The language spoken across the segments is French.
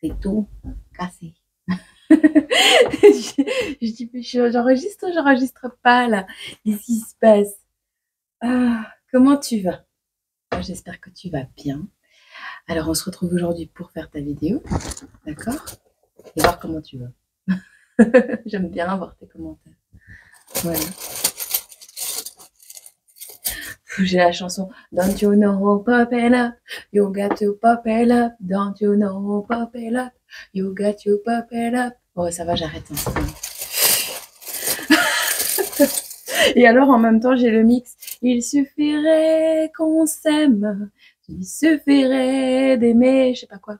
C'est tout cassé. Je dis, j'enregistre ou j'enregistre pas là? Qu'est-ce qui se passe? Comment tu vas? J'espère que tu vas bien. Alors, on se retrouve aujourd'hui pour faire ta vidéo, d'accord? Et voir comment tu vas. J'aime bien avoir tes commentaires. Voilà. J'ai la chanson Don't you know, pop it up, you got to pop it up, don't you know, pop it up, you got to pop it up. Bon, ça va, j'arrête. Et alors, en même temps, j'ai le mix. Il suffirait qu'on s'aime, il suffirait d'aimer, je sais pas quoi.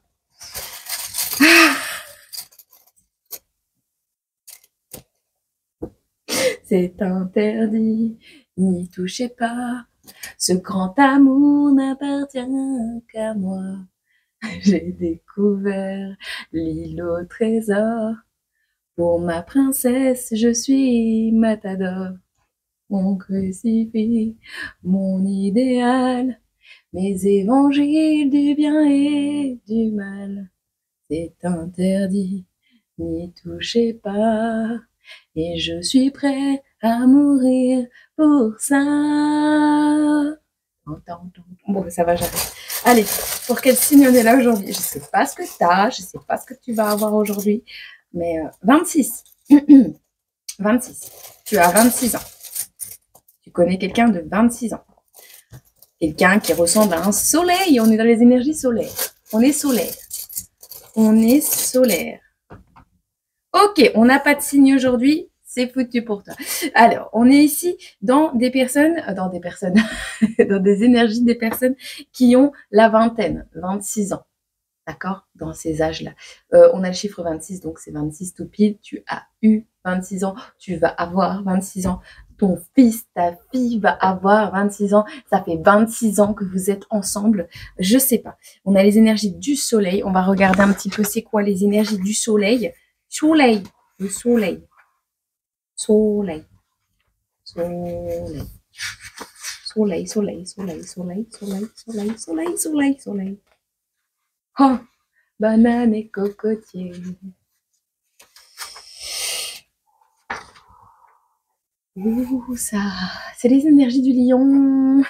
C'est interdit, n'y touchez pas. Ce grand amour n'appartient qu'à moi. J'ai découvert l'île au trésor. Pour ma princesse, je suis matador. Mon crucifix, mon idéal, mes évangiles du bien et du mal. C'est interdit, n'y touchez pas. Et je suis prêt à mourir pour ça. Bon, ça va, j'arrête. Allez, pour quel signe on est là aujourd'hui? Je sais pas ce que t'as, je sais pas ce que tu vas avoir aujourd'hui, mais 26. 26. Tu as 26 ans. Tu connais quelqu'un de 26 ans. Quelqu'un qui ressemble à un soleil. On est dans les énergies solaires. On est solaire. On est solaire. Ok, on n'a pas de signe aujourd'hui. C'est foutu pour toi. Alors, on est ici dans des personnes, dans des énergies des personnes qui ont la vingtaine, 26 ans. D'accord? Dans ces âges-là. On a le chiffre 26, donc c'est 26 tout pile. Tu as eu 26 ans, tu vas avoir 26 ans. Ton fils, ta fille va avoir 26 ans. Ça fait 26 ans que vous êtes ensemble. Je sais pas. On a les énergies du soleil. On va regarder un petit peu c'est quoi les énergies du soleil. Soleil. Le soleil. Soleil. Soleil. Soleil, soleil, soleil, soleil, soleil, soleil, soleil, soleil, soleil. Oh, banane et cocotier. Ouh, ça, c'est les énergies du lion.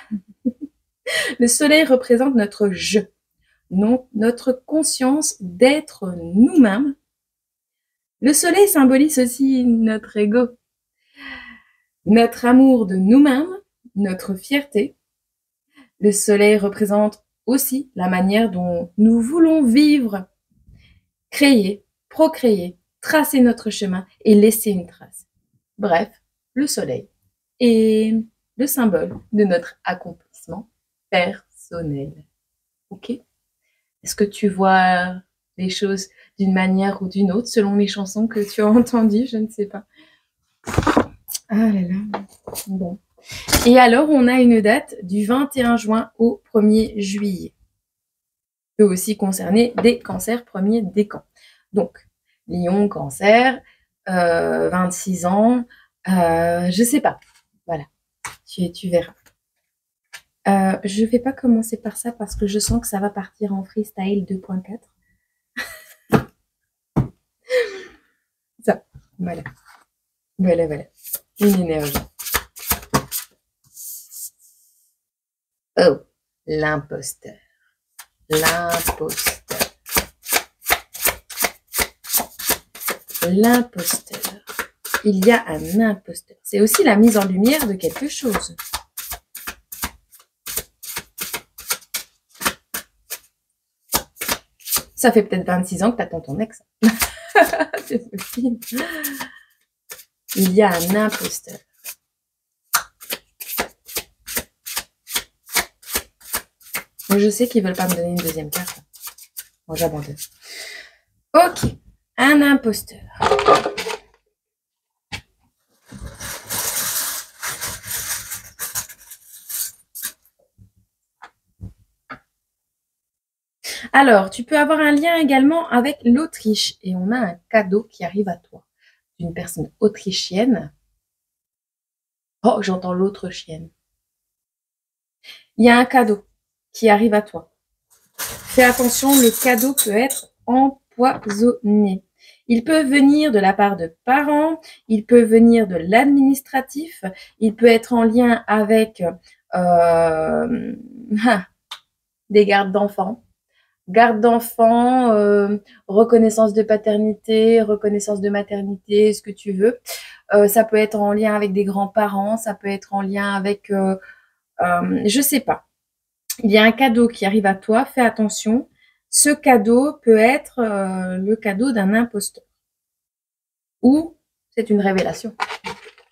Le soleil représente notre je, non, notre conscience d'être nous-mêmes. Le soleil symbolise aussi notre ego, notre amour de nous-mêmes, notre fierté. Le soleil représente aussi la manière dont nous voulons vivre, créer, procréer, tracer notre chemin et laisser une trace. Bref, le soleil est le symbole de notre accomplissement personnel. Ok? Est-ce que tu vois les choses d'une manière ou d'une autre selon les chansons que tu as entendues? Je ne sais pas. Ah là là. Bon. Et alors, on a une date du 21 juin au 1er juillet. Peut aussi concerner des cancers premiers décans. Donc, Lion, cancer, 26 ans, je sais pas. Voilà, tu verras. Je vais pas commencer par ça parce que je sens que ça va partir en freestyle 2.4. Ça, voilà. Voilà, voilà. Une énergie. Oh, l'imposteur. L'imposteur. L'imposteur. Il y a un imposteur. C'est aussi la mise en lumière de quelque chose. Ça fait peut-être 26 ans que tu attends ton ex. C'est possible. Il y a un imposteur. Moi, je sais qu'ils veulent pas me donner une deuxième carte. Bon, j'abandonne. Ok, un imposteur. Alors, tu peux avoir un lien également avec l'Autriche. Et on a un cadeau qui arrive à toi. D'une personne autrichienne. Oh, j'entends l'autre chienne. Il y a un cadeau qui arrive à toi. Fais attention, le cadeau peut être empoisonné. Il peut venir de la part de parents, il peut venir de l'administratif, il peut être en lien avec des gardes d'enfants, reconnaissance de paternité, reconnaissance de maternité, ce que tu veux. Ça peut être en lien avec des grands-parents, ça peut être en lien avec, je sais pas. Il y a un cadeau qui arrive à toi, fais attention. Ce cadeau peut être le cadeau d'un imposteur. Ou c'est une révélation.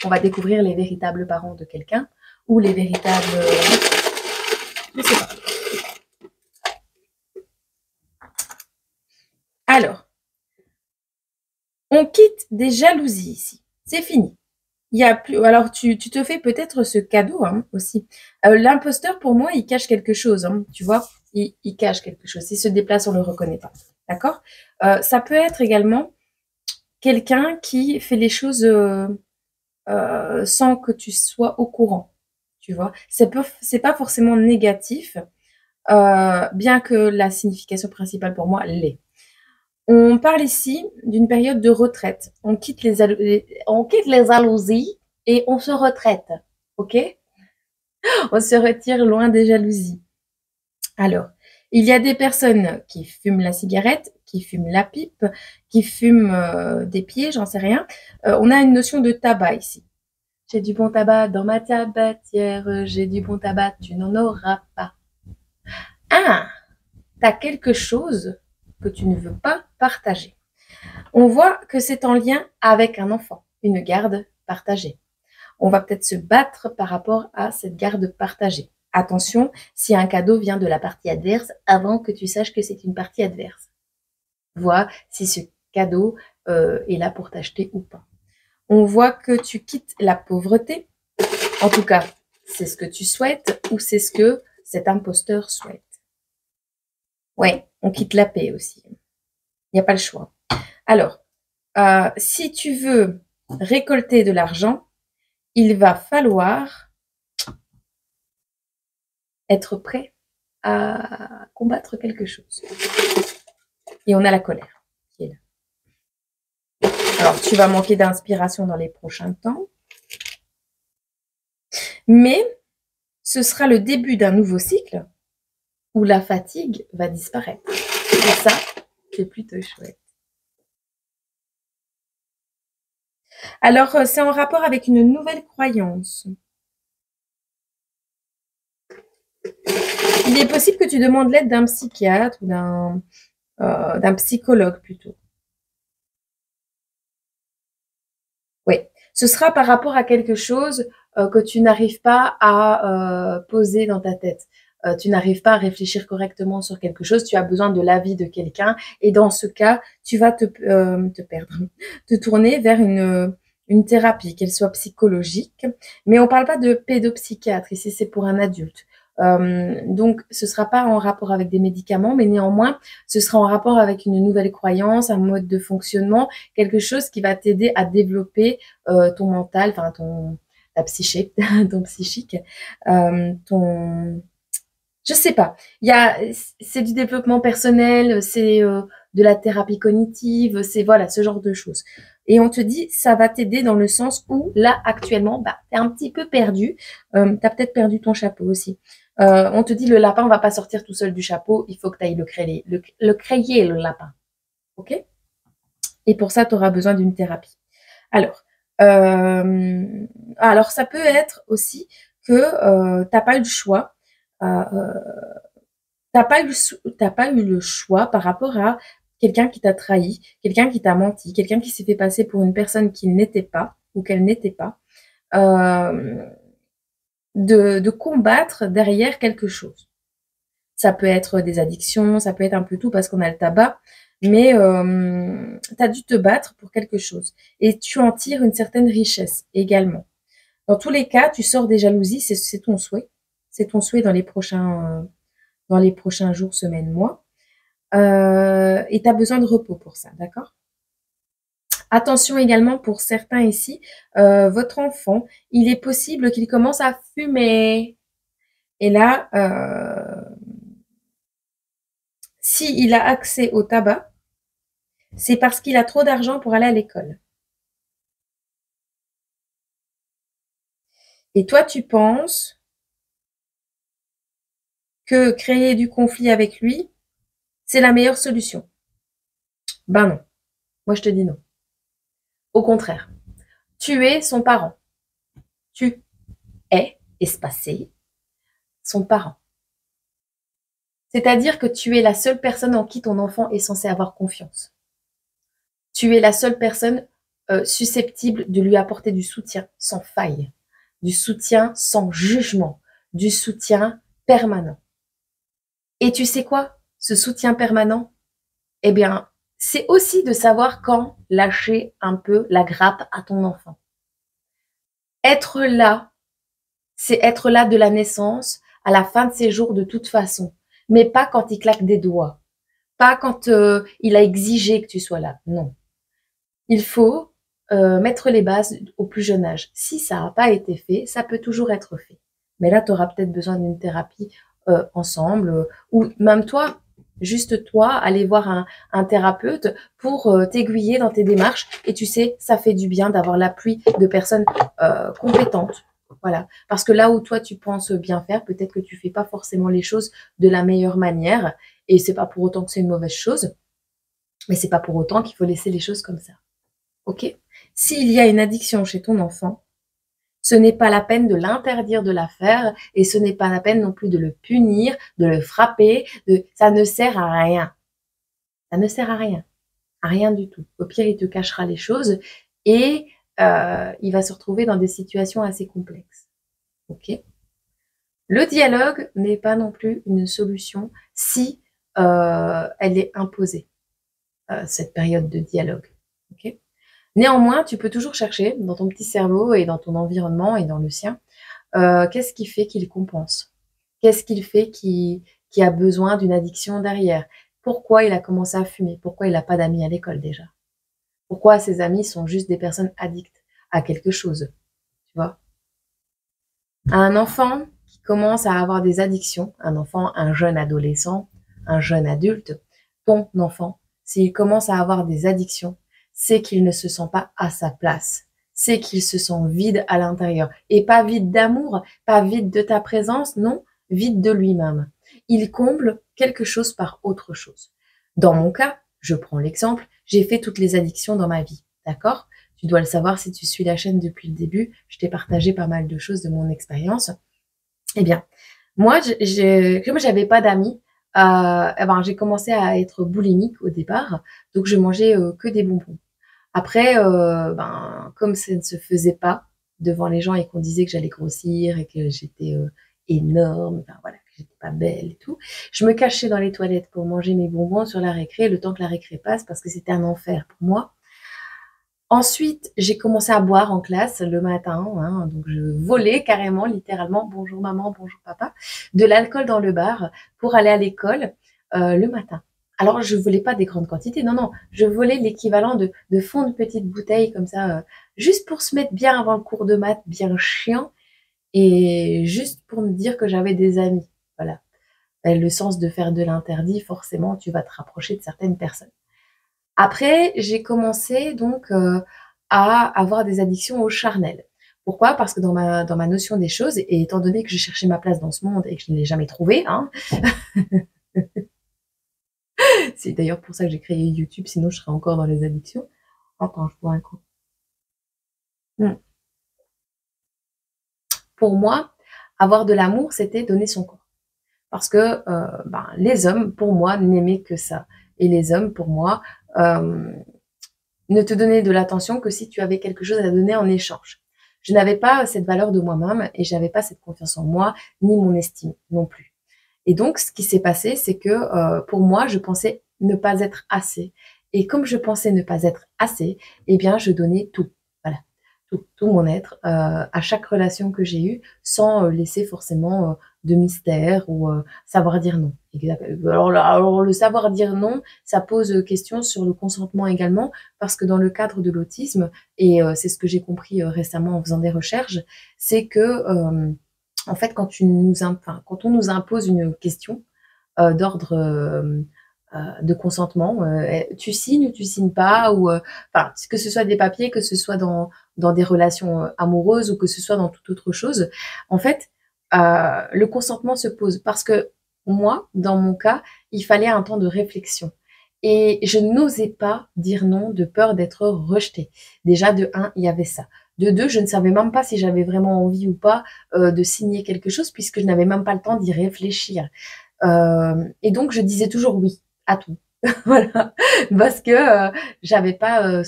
On va découvrir les véritables parents de quelqu'un ou les véritables... je sais pas. Alors, on quitte des jalousies ici. C'est fini. Il y a plus. Alors, tu te fais peut-être ce cadeau aussi. L'imposteur, pour moi, il cache quelque chose. Tu vois, il cache quelque chose. S'il se déplace, on le reconnaît pas. D'accord. Ça peut être également quelqu'un qui fait les choses sans que tu sois au courant. Tu vois, c'est pas forcément négatif, bien que la signification principale pour moi l'est. On parle ici d'une période de retraite. On quitte les jalousies et on se retraite. Ok? On se retire loin des jalousies. Alors, il y a des personnes qui fument la cigarette, qui fument la pipe, qui fument des pieds, j'en sais rien. On a une notion de tabac ici. J'ai du bon tabac dans ma tabatière, j'ai du bon tabac, tu n'en auras pas. Ah, t'as quelque chose que tu ne veux pas partager. On voit que c'est en lien avec un enfant, une garde partagée. On va peut-être se battre par rapport à cette garde partagée. Attention, si un cadeau vient de la partie adverse, avant que tu saches que c'est une partie adverse. Vois si ce cadeau est là pour t'acheter ou pas. On voit que tu quittes la pauvreté. En tout cas, c'est ce que tu souhaites ou c'est ce que cet imposteur souhaite. Ouais, on quitte la paix aussi. Il n'y a pas le choix. Alors, si tu veux récolter de l'argent, il va falloir être prêt à combattre quelque chose. Et on a la colère qui est là. Alors, tu vas manquer d'inspiration dans les prochains temps. Mais ce sera le début d'un nouveau cycle où la fatigue va disparaître. Et ça, c'est plutôt chouette. Alors, c'est en rapport avec une nouvelle croyance. Il est possible que tu demandes l'aide d'un psychiatre ou d'un psychologue plutôt. Oui, ce sera par rapport à quelque chose que tu n'arrives pas à poser dans ta tête. Tu n'arrives pas à réfléchir correctement sur quelque chose, tu as besoin de l'avis de quelqu'un et dans ce cas, tu vas te perdre, te tourner vers une thérapie, qu'elle soit psychologique. Mais on parle pas de pédopsychiatre, ici c'est pour un adulte. Donc, ce sera pas en rapport avec des médicaments, mais néanmoins, ce sera en rapport avec une nouvelle croyance, un mode de fonctionnement, quelque chose qui va t'aider à développer ton mental, enfin ta psyché, ton psychique, ton, je sais pas. C'est du développement personnel, c'est de la thérapie cognitive, c'est voilà ce genre de choses. Et on te dit, ça va t'aider dans le sens où là actuellement, t'es un petit peu perdu. T'as peut-être perdu ton chapeau aussi. On te dit le lapin va pas sortir tout seul du chapeau, il faut que tu ailles le créer le lapin. Ok? Et pour ça, tu auras besoin d'une thérapie. Alors, ça peut être aussi que t'as pas eu le choix. T'as pas eu le choix par rapport à quelqu'un qui t'a trahi, quelqu'un qui t'a menti, quelqu'un qui s'est fait passer pour une personne qu'il n'était pas ou qu'elle n'était pas, de combattre derrière quelque chose. Ça peut être des addictions, ça peut être un peu tout parce qu'on a le tabac, mais tu as dû te battre pour quelque chose et tu en tires une certaine richesse également. Dans tous les cas, tu sors des jalousies, c'est ton souhait. C'est ton souhait dans les prochains jours, semaines, mois. Et tu as besoin de repos pour ça, d'accord? Attention également pour certains ici, votre enfant, il est possible qu'il commence à fumer. Et là, s'il a accès au tabac, C'est parce qu'il a trop d'argent pour aller à l'école. Et toi, tu penses que créer du conflit avec lui, c'est la meilleure solution? Ben non. Moi, je te dis non. Au contraire. Tu es son parent. Tu es, espacé, son parent. C'est-à-dire que tu es la seule personne en qui ton enfant est censé avoir confiance. Tu es la seule personne susceptible de lui apporter du soutien sans faille, du soutien sans jugement, du soutien permanent. Et tu sais quoi? Ce soutien permanent, eh bien, c'est aussi de savoir quand lâcher un peu la grappe à ton enfant. Être là, c'est être là de la naissance à la fin de ses jours de toute façon, mais pas quand il claque des doigts, pas quand il a exigé que tu sois là, non. Il faut mettre les bases au plus jeune âge. Si ça n'a pas été fait, ça peut toujours être fait. Mais là, tu auras peut-être besoin d'une thérapie ensemble, ou même toi, juste toi, aller voir un thérapeute pour t'aiguiller dans tes démarches. Et tu sais, ça fait du bien d'avoir l'appui de personnes compétentes. Voilà. Parce que là où toi, tu penses bien faire, peut-être que tu fais pas forcément les choses de la meilleure manière. Et c'est pas pour autant que c'est une mauvaise chose. Mais c'est pas pour autant qu'il faut laisser les choses comme ça. Ok? S'il y a une addiction chez ton enfant, ce n'est pas la peine de l'interdire de la faire et ce n'est pas la peine non plus de le punir, de le frapper. Ça ne sert à rien. Ça ne sert à rien. À rien du tout. Au pire, il te cachera les choses et il va se retrouver dans des situations assez complexes. Ok? Le dialogue n'est pas non plus une solution si elle est imposée, cette période de dialogue. Ok? Néanmoins, tu peux toujours chercher dans ton petit cerveau et dans ton environnement et dans le sien, qu'est-ce qui fait qu'il compense? Qu'est-ce qu'il fait qui a besoin d'une addiction derrière? Pourquoi il a commencé à fumer? Pourquoi il n'a pas d'amis à l'école déjà? Pourquoi ses amis sont juste des personnes addictes à quelque chose? Tu vois? Un enfant qui commence à avoir des addictions, un enfant, un jeune adolescent, un jeune adulte, ton enfant, s'il commence à avoir des addictions, c'est qu'il ne se sent pas à sa place. C'est qu'il se sent vide à l'intérieur. Et pas vide d'amour, pas vide de ta présence, non, vide de lui-même. Il comble quelque chose par autre chose. Dans mon cas, je prends l'exemple, j'ai fait toutes les addictions dans ma vie, d'accord? Tu dois le savoir si tu suis la chaîne depuis le début. Je t'ai partagé pas mal de choses de mon expérience. Eh bien, moi, comme j'avais pas d'amis, j'ai commencé à être boulimique au départ. Donc, je mangeais que des bonbons. Après, comme ça ne se faisait pas devant les gens et qu'on disait que j'allais grossir et que j'étais énorme, enfin voilà, que j'étais pas belle et tout, je me cachais dans les toilettes pour manger mes bonbons sur la récré, le temps que la récré passe, parce que c'était un enfer pour moi. Ensuite, j'ai commencé à boire en classe le matin, hein, donc je volais carrément, littéralement, bonjour maman, bonjour papa, de l'alcool dans le bar pour aller à l'école le matin. Alors, je volais pas des grandes quantités, non, non, je volais l'équivalent de fond de petites bouteilles comme ça, juste pour se mettre bien avant le cours de maths, bien chiant, et juste pour me dire que j'avais des amis. Voilà. Le sens de faire de l'interdit, forcément, tu vas te rapprocher de certaines personnes. Après, j'ai commencé donc à avoir des addictions au charnel. Pourquoi? Parce que dans ma notion des choses, et étant donné que je cherchais ma place dans ce monde et que je ne l'ai jamais trouvée, hein, c'est d'ailleurs pour ça que j'ai créé YouTube, sinon je serais encore dans les addictions. Attends, je bois un coup. Pour moi, avoir de l'amour, c'était donner son corps. Parce que les hommes, pour moi, n'aimaient que ça. Et les hommes, pour moi, ne te donnaient de l'attention que si tu avais quelque chose à donner en échange. Je n'avais pas cette valeur de moi-même et j'avais pas cette confiance en moi, ni mon estime non plus. Et donc, ce qui s'est passé, c'est que pour moi, je pensais ne pas être assez. Et comme je pensais ne pas être assez, eh bien, je donnais tout. Voilà, tout mon être à chaque relation que j'ai eue, sans laisser forcément de mystère ou savoir dire non. Alors, le savoir dire non, ça pose question sur le consentement également, parce que dans le cadre de l'autisme, et c'est ce que j'ai compris récemment en faisant des recherches, c'est que en fait, quand on nous impose une question d'ordre de consentement. Tu signes ou tu signes pas, ou enfin, que ce soit des papiers, que ce soit dans des relations amoureuses ou que ce soit dans toute autre chose. En fait, le consentement se pose parce que moi, dans mon cas, il fallait un temps de réflexion. Et je n'osais pas dire non de peur d'être rejetée. Déjà, de un, il y avait ça. De deux, je ne savais même pas si j'avais vraiment envie ou pas de signer quelque chose puisque je n'avais même pas le temps d'y réfléchir. Et donc, je disais toujours oui à tout. Voilà, parce que j'avais pas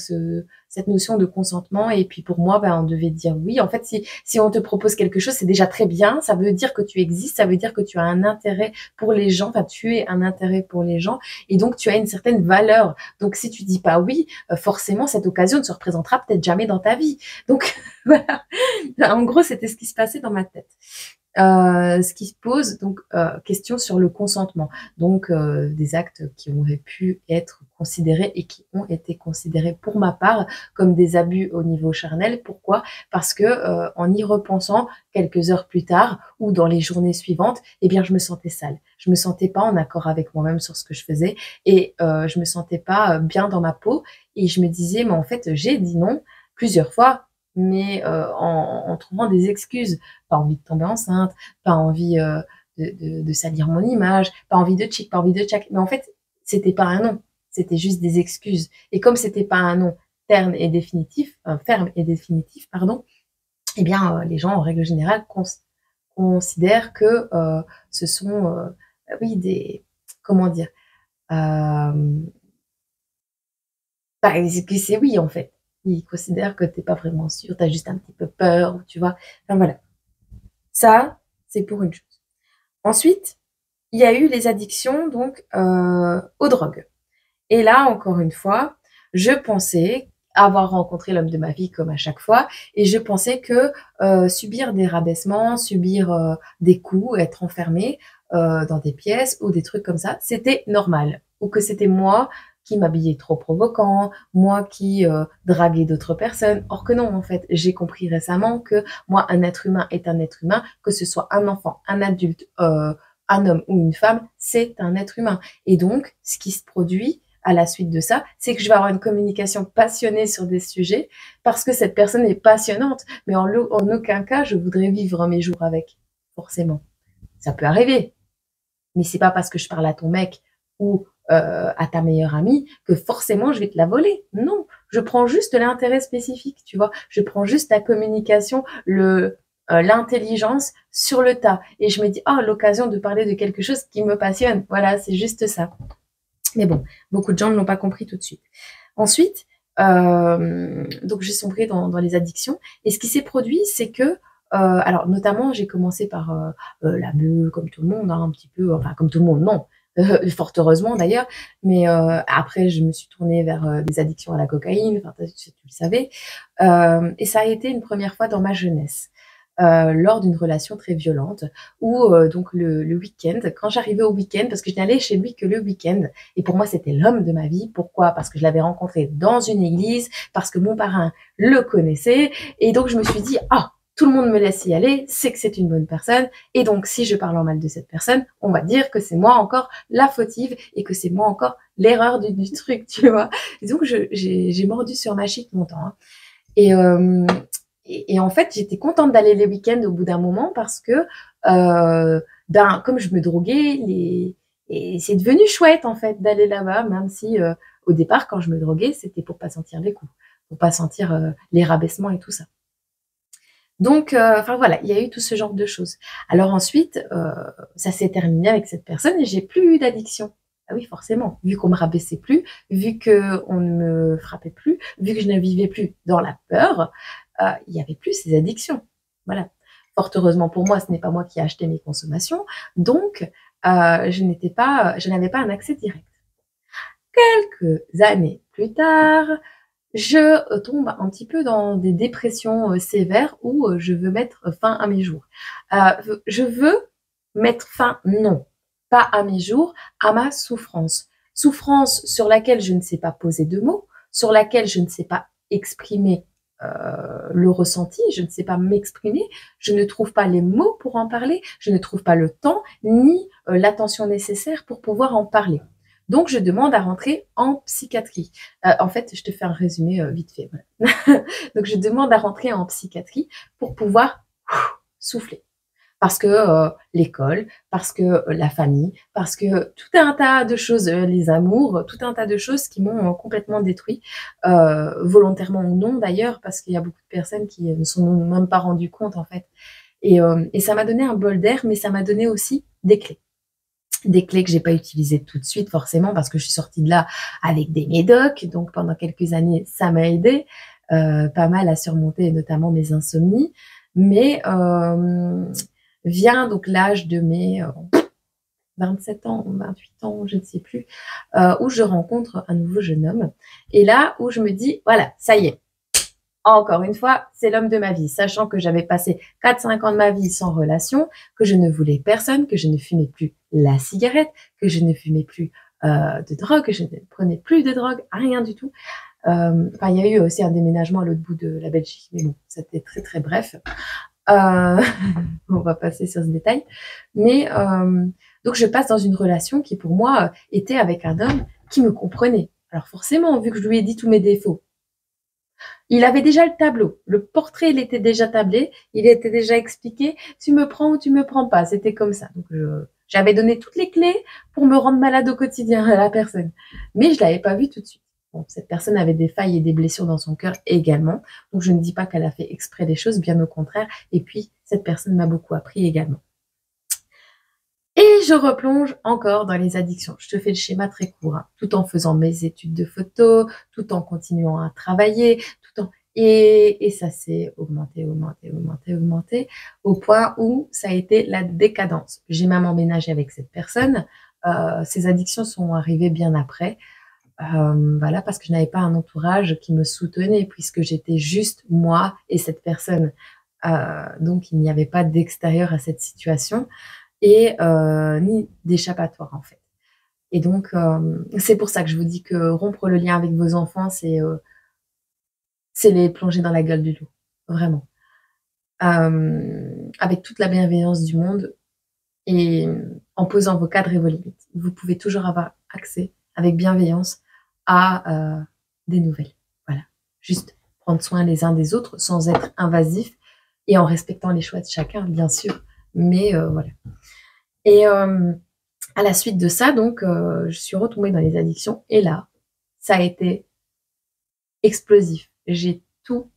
cette notion de consentement. Et puis pour moi, ben, on devait dire oui. En fait, si on te propose quelque chose, c'est déjà très bien. Ça veut dire que tu existes, ça veut dire que tu as un intérêt pour les gens. Enfin, tu es un intérêt pour les gens, et donc tu as une certaine valeur. Donc si tu dis pas oui, forcément cette occasion ne se représentera peut-être jamais dans ta vie. Donc voilà. En gros, c'était ce qui se passait dans ma tête. Ce qui se pose donc question sur le consentement, donc des actes qui auraient pu être considérés et qui ont été considérés pour ma part comme des abus au niveau charnel. Pourquoi? Parce que en y repensant quelques heures plus tard ou dans les journées suivantes, eh bien je me sentais sale, je me sentais pas en accord avec moi-même sur ce que je faisais, et je me sentais pas bien dans ma peau, et je me disais mais en fait j'ai dit non plusieurs fois, mais en trouvant des excuses. Pas envie de tomber enceinte, pas envie de salir mon image, pas envie de chic, pas envie de tchac. Mais en fait, c'était pas un non, c'était juste des excuses. Et comme c'était pas un non ferme et définitif, pardon, eh bien, les gens, en règle générale, considèrent que ce sont, oui, comment dire, euh, bah, que c'est oui, en fait. Ils considèrent que t'es pas vraiment sûr, t'as juste un petit peu peur, tu vois. Enfin, voilà. Ça, c'est pour une chose. Ensuite, il y a eu les addictions donc aux drogues. Et là, encore une fois, je pensais avoir rencontré l'homme de ma vie comme à chaque fois, et je pensais que subir des rabaissements, subir des coups, être enfermé dans des pièces ou des trucs comme ça, c'était normal, ou que c'était moi qui m'habillais trop provocant, moi qui draguais d'autres personnes. Or que non, en fait, j'ai compris récemment que moi, un être humain est un être humain, que ce soit un enfant, un adulte, un homme ou une femme, c'est un être humain. Et donc, ce qui se produit à la suite de ça, c'est que je vais avoir une communication passionnée sur des sujets parce que cette personne est passionnante, mais en aucun cas je voudrais vivre mes jours avec, forcément. Ça peut arriver, mais c'est pas parce que je parle à ton mec ou à ta meilleure amie que forcément je vais te la voler. Non, je prends juste l'intérêt spécifique, tu vois. Je prends juste la communication, l'intelligence sur le tas, et je me dis oh, l'occasion de parler de quelque chose qui me passionne. Voilà, c'est juste ça. Mais bon, beaucoup de gens ne l'ont pas compris tout de suite. Ensuite, donc j'ai sombré dans les addictions. Et ce qui s'est produit, c'est que, alors notamment, j'ai commencé par la beuh, comme tout le monde, hein, un petit peu, enfin comme tout le monde, non, fort heureusement d'ailleurs. Mais après, je me suis tournée vers des addictions à la cocaïne, enfin tu le savais. Et ça a été une première fois dans ma jeunesse. Lors d'une relation très violente, où donc le week-end, quand j'arrivais au week-end, parce que je n'allais chez lui que le week-end, et pour moi c'était l'homme de ma vie. Pourquoi? Parce que je l'avais rencontré dans une église, parce que mon parrain le connaissait, et donc je me suis dit ah, tout le monde me laisse y aller, c'est que c'est une bonne personne, et donc si je parle en mal de cette personne, on va dire que c'est moi encore la fautive et que c'est moi encore l'erreur du truc, tu vois. Et donc j'ai mordu sur ma chic longtemps, hein. Et, et en fait, j'étais contente d'aller les week-ends au bout d'un moment parce que, ben, comme je me droguais, et c'est devenu chouette en fait d'aller là-bas, même si au départ, quand je me droguais, c'était pour pas sentir les coups, pour pas sentir les rabaissements et tout ça. Donc, enfin voilà, il y a eu tout ce genre de choses. Alors ensuite, ça s'est terminé avec cette personne et j'ai plus eu d'addiction. Ah oui, forcément, vu qu'on me rabaissait plus, vu qu'on ne me frappait plus, vu que je ne vivais plus dans la peur, il n'y avait plus ces addictions. Voilà. Fort heureusement pour moi, ce n'est pas moi qui ai acheté mes consommations, donc je n'avais pas un accès direct. Quelques années plus tard, je tombe un petit peu dans des dépressions sévères où je veux mettre fin à mes jours. Je veux mettre fin, non, pas à mes jours, à ma souffrance. Souffrance sur laquelle je ne sais pas poser de mots, sur laquelle je ne sais pas exprimer le ressenti, je ne sais pas m'exprimer, je ne trouve pas les mots pour en parler, je ne trouve pas le temps ni l'attention nécessaire pour pouvoir en parler. Donc je demande à rentrer en psychiatrie. En fait, je te fais un résumé vite fait. Voilà. Donc je demande à rentrer en psychiatrie pour pouvoir souffler. Parce que l'école, parce que la famille, parce que tout un tas de choses, les amours, tout un tas de choses qui m'ont complètement détruit, volontairement ou non d'ailleurs, parce qu'il y a beaucoup de personnes qui ne s'en ont même pas rendu compte en fait. Et ça m'a donné un bol d'air, mais ça m'a donné aussi des clés. Des clés que j'ai pas utilisées tout de suite forcément parce que je suis sortie de là avec des médocs, donc pendant quelques années ça m'a aidé pas mal à surmonter notamment mes insomnies, mais vient donc l'âge de mes 27 ans, 28 ans, je ne sais plus, où je rencontre un nouveau jeune homme et là où je me dis voilà, ça y est, encore une fois, c'est l'homme de ma vie, sachant que j'avais passé 4-5 ans de ma vie sans relation, que je ne voulais personne, que je ne fumais plus la cigarette, que je ne fumais plus de drogue, que je ne prenais plus de drogue, rien du tout. Enfin, il y a eu aussi un déménagement à l'autre bout de la Belgique, mais bon, c'était très très bref. On va passer sur ce détail. Mais donc je passe dans une relation qui pour moi était avec un homme qui me comprenait. Alors forcément, vu que je lui ai dit tous mes défauts, il avait déjà le tableau. Le portrait, il était déjà tablé. Il était déjà expliqué. Tu me prends ou tu me prends pas. C'était comme ça. Donc, j'avais donné toutes les clés pour me rendre malade au quotidien à la personne. Mais je l'avais pas vu tout de suite. Bon, cette personne avait des failles et des blessures dans son cœur également. Donc, je ne dis pas qu'elle a fait exprès des choses, bien au contraire. Et puis, cette personne m'a beaucoup appris également. Et je replonge encore dans les addictions. Je te fais le schéma très court, hein, tout en faisant mes études de photo, tout en continuant à travailler, tout en et ça s'est augmenté, augmenté, augmenté, augmenté, au point où ça a été la décadence. J'ai même emménagé avec cette personne. Ces addictions sont arrivées bien après, voilà, parce que je n'avais pas un entourage qui me soutenait, puisque j'étais juste moi et cette personne. Donc il n'y avait pas d'extérieur à cette situation et ni d'échappatoire en fait. Et donc c'est pour ça que je vous dis que rompre le lien avec vos enfants, c'est les plonger dans la gueule du loup, vraiment. Avec toute la bienveillance du monde et en posant vos cadres et vos limites. Vous pouvez toujours avoir accès avec bienveillance à des nouvelles. Voilà. Juste prendre soin les uns des autres sans être invasif et en respectant les choix de chacun, bien sûr. Mais voilà. Et à la suite de ça, donc, je suis retombée dans les addictions et là, ça a été explosif. J'ai tout,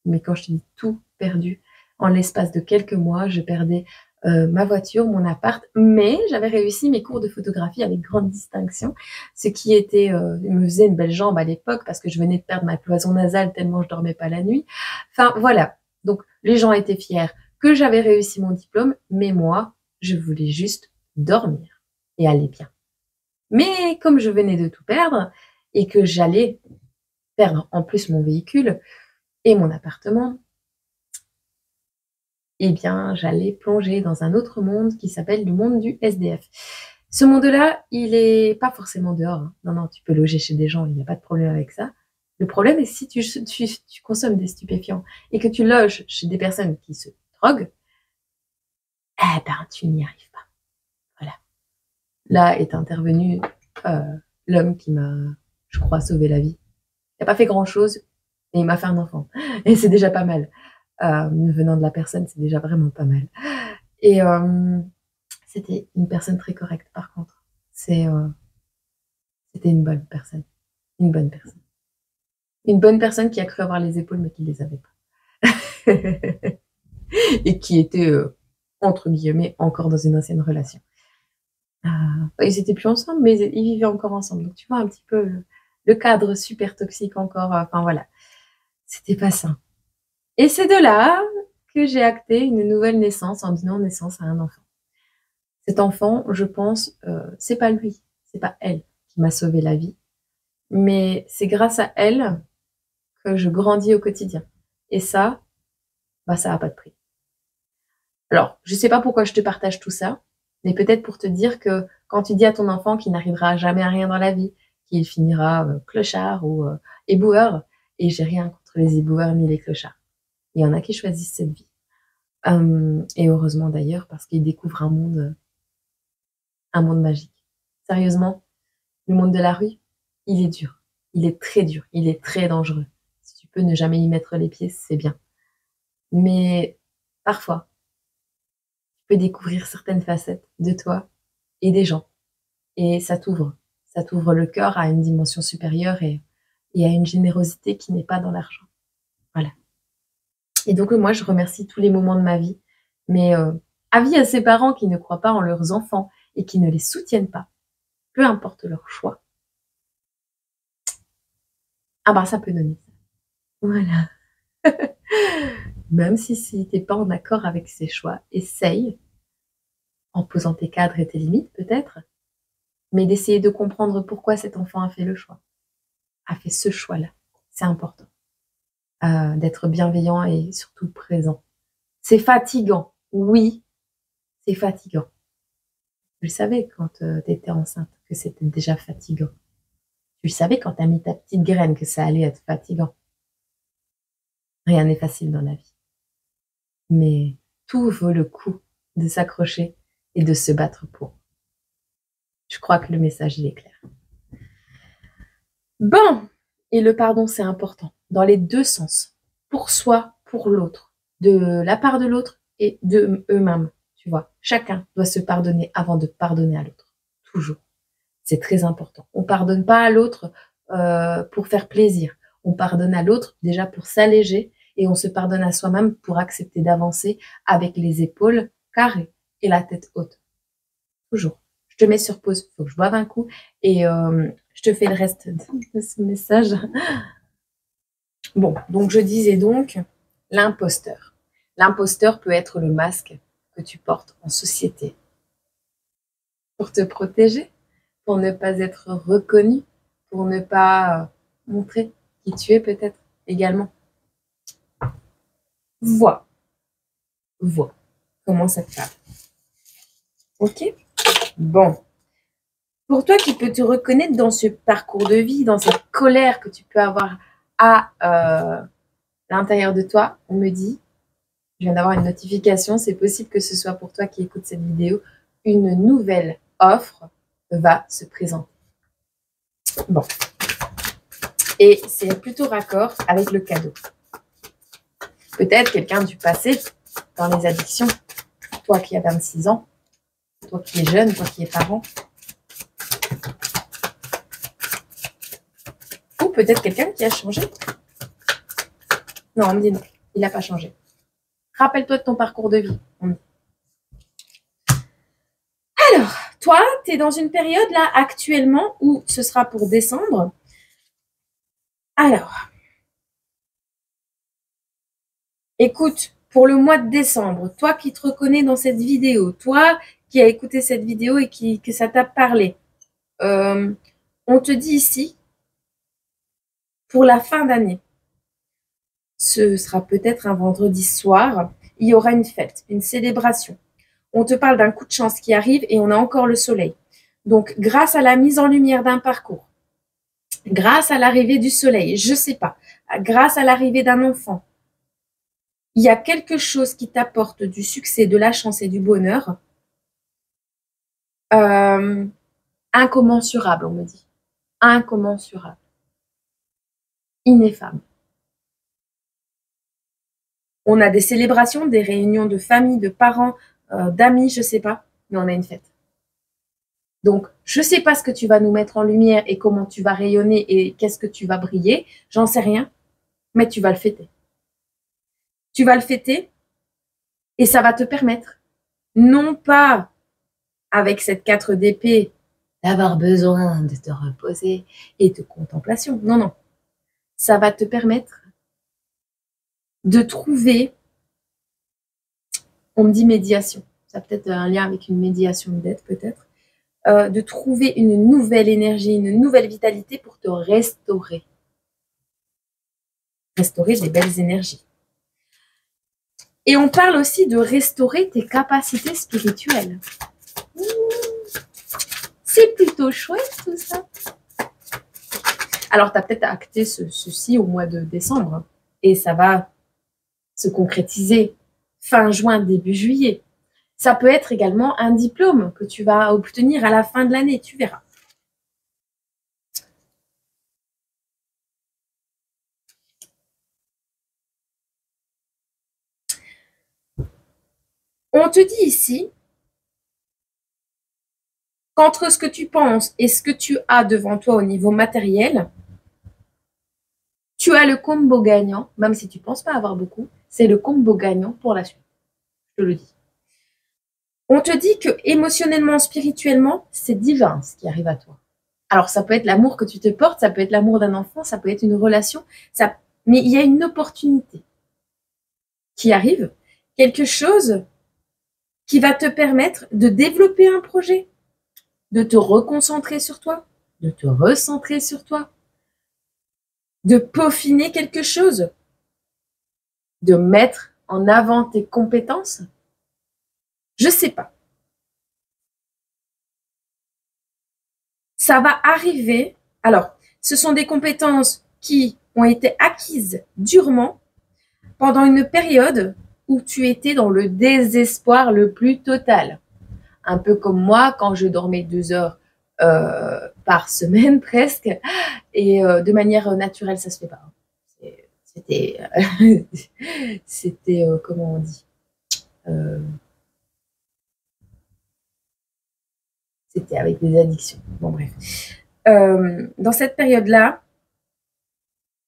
mais quand je te dis tout, perdu. En l'espace de quelques mois, je perdais ma voiture, mon appart, mais j'avais réussi mes cours de photographie avec grande distinction, ce qui était, me faisait une belle jambe à l'époque parce que je venais de perdre ma cloison nasale tellement je dormais pas la nuit. Enfin, voilà. Donc, les gens étaient fiers que j'avais réussi mon diplôme, mais moi, je voulais juste dormir et aller bien. Mais comme je venais de tout perdre et que j'allais perdre en plus mon véhicule et mon appartement, eh bien, j'allais plonger dans un autre monde qui s'appelle le monde du SDF. Ce monde-là, il est pas forcément dehors, hein. Non, non, tu peux loger chez des gens, il n'y a pas de problème avec ça. Le problème est si tu consommes des stupéfiants et que tu loges chez des personnes qui se droguent, eh ben, tu n'y arrives pas. Voilà. Là est intervenu l'homme qui m'a, je crois, sauvé la vie. Il n'a pas fait grand-chose, mais il m'a fait un enfant. Et c'est déjà pas mal. Venant de la personne, c'est déjà vraiment pas mal. Et c'était une personne très correcte, par contre. C'était une bonne personne. Une bonne personne. Une bonne personne qui a cru avoir les épaules, mais qui ne les avait pas. Et qui était, entre guillemets, encore dans une ancienne relation. Ils étaient plus ensemble, mais ils vivaient encore ensemble. Donc tu vois un petit peu le cadre super toxique encore. Enfin voilà, c'était pas ça. Et c'est de là que j'ai acté une nouvelle naissance en donnant naissance à un enfant. Cet enfant, je pense, c'est pas lui, c'est pas elle qui m'a sauvé la vie, mais c'est grâce à elle que je grandis au quotidien. Et ça, bah ça a pas de prix. Alors, je sais pas pourquoi je te partage tout ça, mais peut-être pour te dire que quand tu dis à ton enfant qu'il n'arrivera jamais à rien dans la vie, qu'il finira clochard ou éboueur, et j'ai rien contre les éboueurs ni les clochards. Il y en a qui choisissent cette vie. Et heureusement d'ailleurs, parce qu'ils découvrent un monde magique. Sérieusement, Le monde de la rue, il est dur. Il est très dur. Il est très dangereux. Si tu peux ne jamais y mettre les pieds, c'est bien. Mais parfois, tu peux découvrir certaines facettes de toi et des gens. Et ça t'ouvre. Ça t'ouvre le cœur à une dimension supérieure et à une générosité qui n'est pas dans l'argent. Voilà. Et donc, moi, je remercie tous les moments de ma vie. Mais avis à ces parents qui ne croient pas en leurs enfants et qui ne les soutiennent pas, peu importe leur choix. Ah bah, ça peut donner ça. Voilà. Même si t'es pas en accord avec ces choix, essaye, en posant tes cadres et tes limites peut-être, mais d'essayer de comprendre pourquoi cet enfant a fait le choix, a fait ce choix-là. C'est important. D'être bienveillant et surtout présent. C'est fatigant, oui, c'est fatigant. Tu le savais quand tu étais enceinte que c'était déjà fatigant. Tu le savais quand tu as mis ta petite graine que ça allait être fatigant. Rien n'est facile dans la vie. Mais tout vaut le coup de s'accrocher et de se battre pour. Je crois que le message, il est clair. Bon, et le pardon, c'est important, dans les deux sens. Pour soi, pour l'autre. De la part de l'autre et de eux-mêmes, tu vois. Chacun doit se pardonner avant de pardonner à l'autre. Toujours. C'est très important. On pardonne pas à l'autre pour faire plaisir. On pardonne à l'autre déjà pour s'alléger et on se pardonne à soi-même pour accepter d'avancer avec les épaules carrées et la tête haute. Toujours. Je te mets sur pause, faut que je boive un coup et je te fais le reste de ce message. Bon, donc je disais donc l'imposteur. L'imposteur peut être le masque que tu portes en société pour te protéger, pour ne pas être reconnu, pour ne pas montrer qui tu es peut-être également. Vois comment ça te parle. Ok? Bon. Pour toi qui peux te reconnaître dans ce parcours de vie, dans cette colère que tu peux avoir à l'intérieur de toi, on me dit, je viens d'avoir une notification, c'est possible que ce soit pour toi qui écoute cette vidéo, une nouvelle offre va se présenter. Bon. Et c'est plutôt raccord avec le cadeau. Peut-être quelqu'un du passé, dans les addictions, toi qui as 26 ans, toi qui es jeune, toi qui es parent. Ou peut-être quelqu'un qui a changé. Non, on me dit non, il n'a pas changé. Rappelle-toi de ton parcours de vie. Alors, toi, tu es dans une période là actuellement où ce sera pour décembre. Alors, écoute, pour le mois de décembre, toi qui te reconnais dans cette vidéo, toi qui as écouté cette vidéo et que ça t'a parlé, on te dit ici, pour la fin d'année, ce sera peut-être un vendredi soir, il y aura une fête, une célébration. On te parle d'un coup de chance qui arrive et on a encore le soleil. Donc, grâce à la mise en lumière d'un parcours, grâce à l'arrivée du soleil, je sais pas, grâce à l'arrivée d'un enfant, il y a quelque chose qui t'apporte du succès, de la chance et du bonheur incommensurable, on me dit. Incommensurable. Ineffable. On a des célébrations, des réunions de famille, de parents, d'amis, je sais pas, mais on a une fête. Donc, je sais pas ce que tu vas nous mettre en lumière et comment tu vas rayonner et qu'est-ce que tu vas briller, j'en sais rien, mais tu vas le fêter. Tu vas le fêter et ça va te permettre, non pas avec cette 4 d'épée, d'avoir besoin de te reposer et de contemplation. Non, non. Ça va te permettre de trouver, on me dit médiation, ça a peut-être un lien avec une médiation de dette peut-être, de trouver une nouvelle énergie, une nouvelle vitalité pour te restaurer. Restaurer des belles énergies. Et on parle aussi de restaurer tes capacités spirituelles. C'est plutôt chouette tout ça. Alors, tu as peut-être acté ceci au mois de décembre et ça va se concrétiser fin juin, début juillet. Ça peut être également un diplôme que tu vas obtenir à la fin de l'année, tu verras. On te dit ici qu'entre ce que tu penses et ce que tu as devant toi au niveau matériel, tu as le combo gagnant, même si tu ne penses pas avoir beaucoup, c'est le combo gagnant pour la suite. Je te le dis. On te dit que émotionnellement, spirituellement, c'est divin ce qui arrive à toi. Alors, ça peut être l'amour que tu te portes, ça peut être l'amour d'un enfant, ça peut être une relation, mais il y a une opportunité qui arrive, quelque chose qui va te permettre de développer un projet, de te reconcentrer sur toi, de te recentrer sur toi, de peaufiner quelque chose, de mettre en avant tes compétences. Je sais pas. Ça va arriver. Alors, ce sont des compétences qui ont été acquises durement pendant une période où tu étais dans le désespoir le plus total. Un peu comme moi, quand je dormais 2 heures par semaine presque, et de manière naturelle, ça se fait pas. C'était comment on dit, c'était avec des addictions. Bon bref. Dans cette période-là,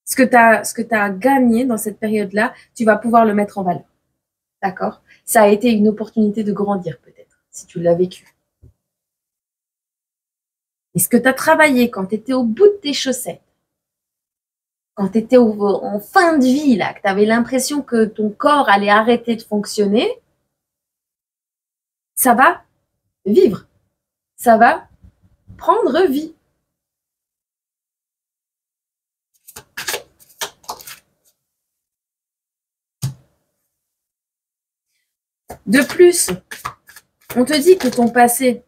ce que tu as gagné dans cette période-là, tu vas pouvoir le mettre en valeur. D'accord? Ça a été une opportunité de grandir peut-être, si tu l'as vécu. Et ce que tu as travaillé quand tu étais au bout de tes chaussettes, quand tu étais en fin de vie, là, que tu avais l'impression que ton corps allait arrêter de fonctionner, ça va vivre. Ça va prendre vie. De plus, on te dit que ton passé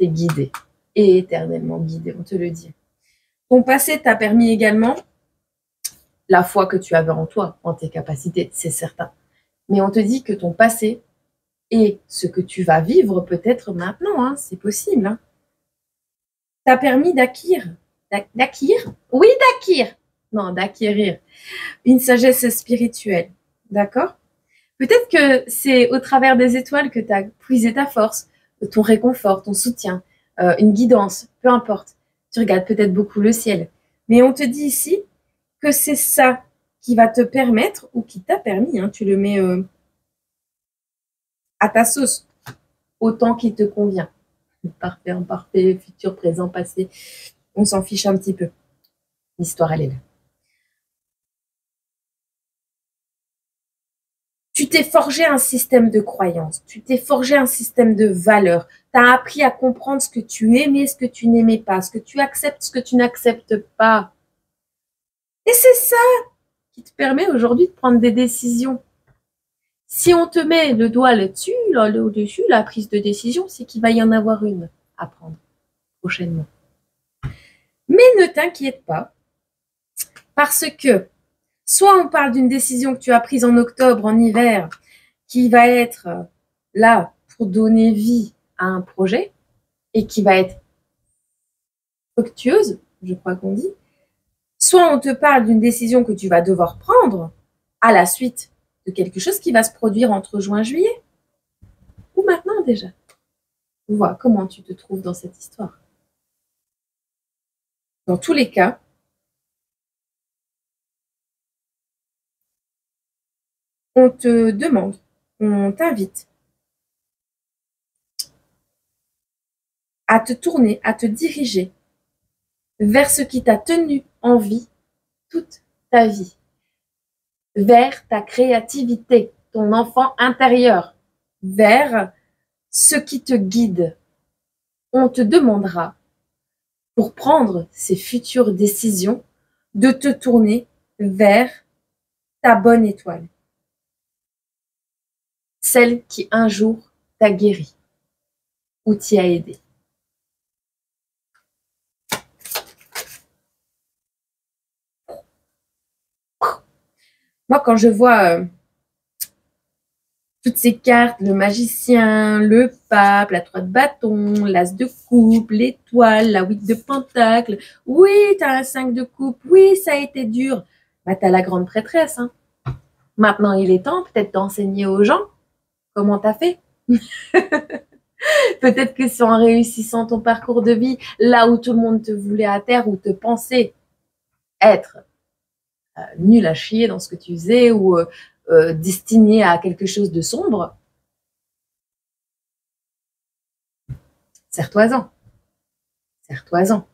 est guidé, et éternellement guidé, on te le dit. Ton passé t'a permis également la foi que tu avais en toi, en tes capacités, c'est certain. Mais on te dit que ton passé et ce que tu vas vivre peut-être maintenant, hein, c'est possible, hein, t'a permis d'acquérir une sagesse spirituelle, d'accord? Peut-être que c'est au travers des étoiles que tu as puisé ta force, ton réconfort, ton soutien, une guidance, peu importe. Tu regardes peut-être beaucoup le ciel. Mais on te dit ici que c'est ça qui va te permettre, ou qui t'a permis, hein, tu le mets à ta sauce, autant qu'il te convient. Parfait, imparfait, futur, présent, passé, on s'en fiche un petit peu. L'histoire, elle est là. Tu t'es forgé un système de croyances, tu t'es forgé un système de valeurs, tu as appris à comprendre ce que tu aimais, ce que tu n'aimais pas, ce que tu acceptes, ce que tu n'acceptes pas. Et c'est ça qui te permet aujourd'hui de prendre des décisions. Si on te met le doigt là-dessus, là, au-dessus, la prise de décision, c'est qu'il va y en avoir une à prendre prochainement. Mais ne t'inquiète pas, parce que soit on parle d'une décision que tu as prise en octobre, en hiver, qui va être là pour donner vie à un projet et qui va être fructueuse, je crois qu'on dit. Soit on te parle d'une décision que tu vas devoir prendre à la suite de quelque chose qui va se produire entre juin et juillet. Ou maintenant déjà. Vois comment tu te trouves dans cette histoire. Dans tous les cas, on te demande, on t'invite à te tourner, à te diriger vers ce qui t'a tenu en vie toute ta vie, vers ta créativité, ton enfant intérieur, vers ce qui te guide. On te demandera, pour prendre ces futures décisions, de te tourner vers ta bonne étoile, celle qui un jour t'a guéri ou t'y a aidé. Moi, quand je vois toutes ces cartes, le magicien, le pape, la 3 de bâton, l'as de coupe, l'étoile, la 8 de pentacle, oui, t'as un 5 de coupe, oui, ça a été dur. Bah, t'as la grande prêtresse, hein. Maintenant, il est temps peut-être d'enseigner aux gens comment t'as fait. Peut-être que c'est en réussissant ton parcours de vie, là où tout le monde te voulait à terre ou te pensait être nul à chier dans ce que tu faisais ou destiné à quelque chose de sombre, serre-toi-en. Serre-toi-en.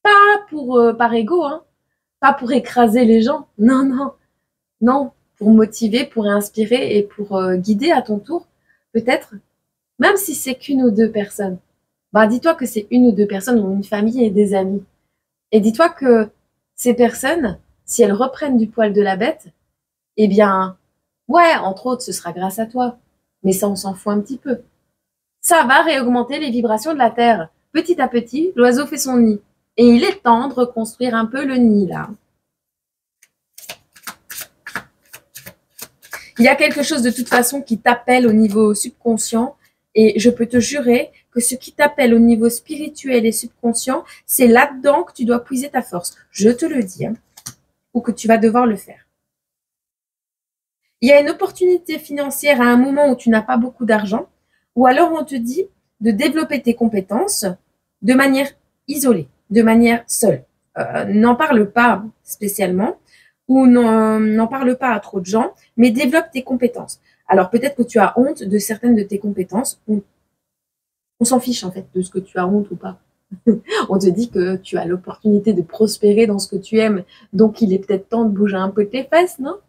Pas pour, par ego, hein. Pas pour écraser les gens. Non, non, non. Pour motiver, pour inspirer et pour guider à ton tour, peut-être, même si c'est qu'une ou deux personnes. Bah, dis-toi que c'est une ou deux personnes ou une famille et des amis. Et dis-toi que ces personnes, si elles reprennent du poil de la bête, eh bien, ouais, entre autres, ce sera grâce à toi. Mais ça, on s'en fout un petit peu. Ça va réaugmenter les vibrations de la Terre. Petit à petit, l'oiseau fait son nid. Et il est temps de reconstruire un peu le nid, là. Il y a quelque chose de toute façon qui t'appelle au niveau subconscient. Et je peux te jurer que ce qui t'appelle au niveau spirituel et subconscient, c'est là-dedans que tu dois puiser ta force. Je te le dis, hein, ou que tu vas devoir le faire. Il y a une opportunité financière à un moment où tu n'as pas beaucoup d'argent, ou alors on te dit de développer tes compétences de manière isolée, de manière seule. N'en parle pas spécialement, ou n'en parle pas à trop de gens, mais développe tes compétences. Alors peut-être que tu as honte de certaines de tes compétences. On s'en fiche en fait de ce que tu as honte ou pas. On te dit que tu as l'opportunité de prospérer dans ce que tu aimes, donc il est peut-être temps de bouger un peu tes fesses, non?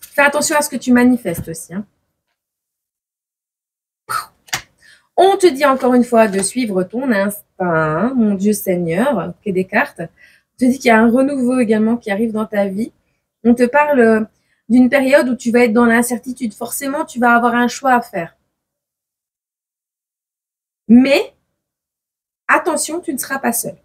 Fais attention à ce que tu manifestes aussi, hein. On te dit encore une fois de suivre ton instinct, mon Dieu Seigneur, qu'est des cartes. On te dit qu'il y a un renouveau également qui arrive dans ta vie. On te parle d'une période où tu vas être dans l'incertitude. Forcément, tu vas avoir un choix à faire. Mais, attention, tu ne seras pas seul.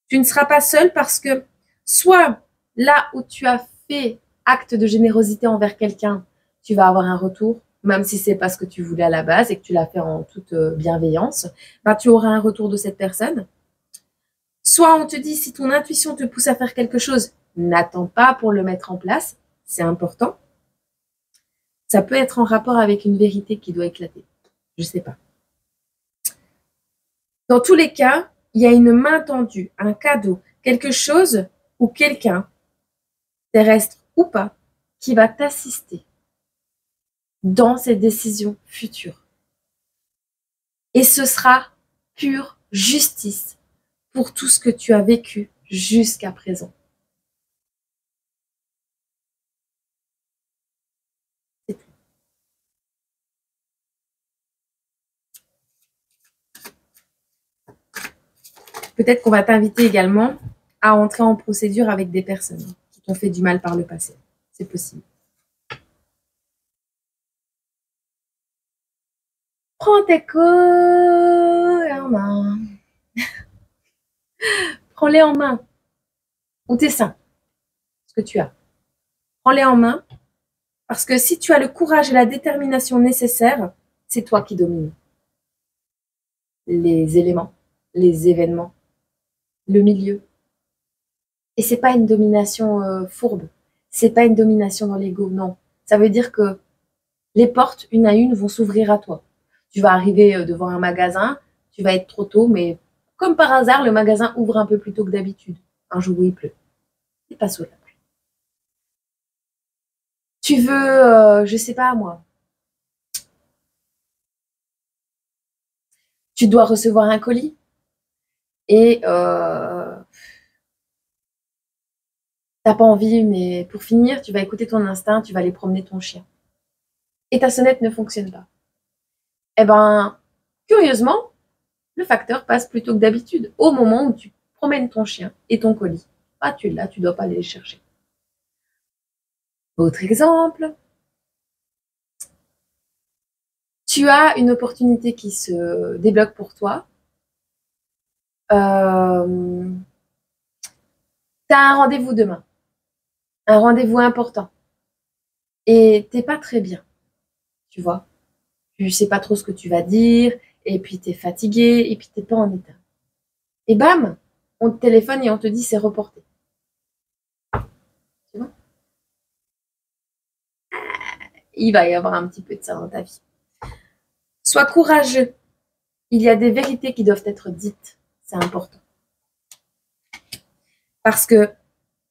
Tu ne seras pas seul parce que soit là où tu as fait acte de générosité envers quelqu'un, tu vas avoir un retour, même si c'est pas ce que tu voulais à la base et que tu l'as fait en toute bienveillance, ben, tu auras un retour de cette personne. Soit on te dit, si ton intuition te pousse à faire quelque chose, n'attends pas pour le mettre en place, c'est important. Ça peut être en rapport avec une vérité qui doit éclater. Je sais pas. Dans tous les cas, il y a une main tendue, un cadeau, quelque chose ou quelqu'un, terrestre ou pas, qui va t'assister dans ces décisions futures. Et ce sera pure justice pour tout ce que tu as vécu jusqu'à présent. C'est tout. Peut-être qu'on va t'inviter également à entrer en procédure avec des personnes qui t'ont fait du mal par le passé. C'est possible. Prends tes couilles en main. Prends-les en main. Ou tes seins. Ce que tu as. Prends-les en main. Parce que si tu as le courage et la détermination nécessaires, c'est toi qui domines. Les éléments, les événements, le milieu. Et c'est pas une domination fourbe. C'est pas une domination dans l'ego, non. Ça veut dire que les portes, une à une, vont s'ouvrir à toi. Tu vas arriver devant un magasin, tu vas être trop tôt, mais comme par hasard, le magasin ouvre un peu plus tôt que d'habitude. Un jour où il pleut. C'est pas sous la pluie. Tu veux, je sais pas moi, tu dois recevoir un colis et t'as pas envie, mais pour finir, tu vas écouter ton instinct, tu vas aller promener ton chien. Et ta sonnette ne fonctionne pas. Eh ben, curieusement, le facteur passe plus tôt que d'habitude, au moment où tu promènes ton chien et ton colis. Ah, tu l'as, tu dois pas aller le chercher. Autre exemple, tu as une opportunité qui se débloque pour toi. Tu as un rendez-vous demain, un rendez-vous important, et t'es pas très bien, tu vois. Tu sais pas trop ce que tu vas dire, et puis t'es fatigué, et puis t'es pas en état. Et bam, on te téléphone et on te dit c'est reporté. il va y avoir un petit peu de ça dans ta vie. Sois courageux. Il y a des vérités qui doivent être dites. C'est important. Parce que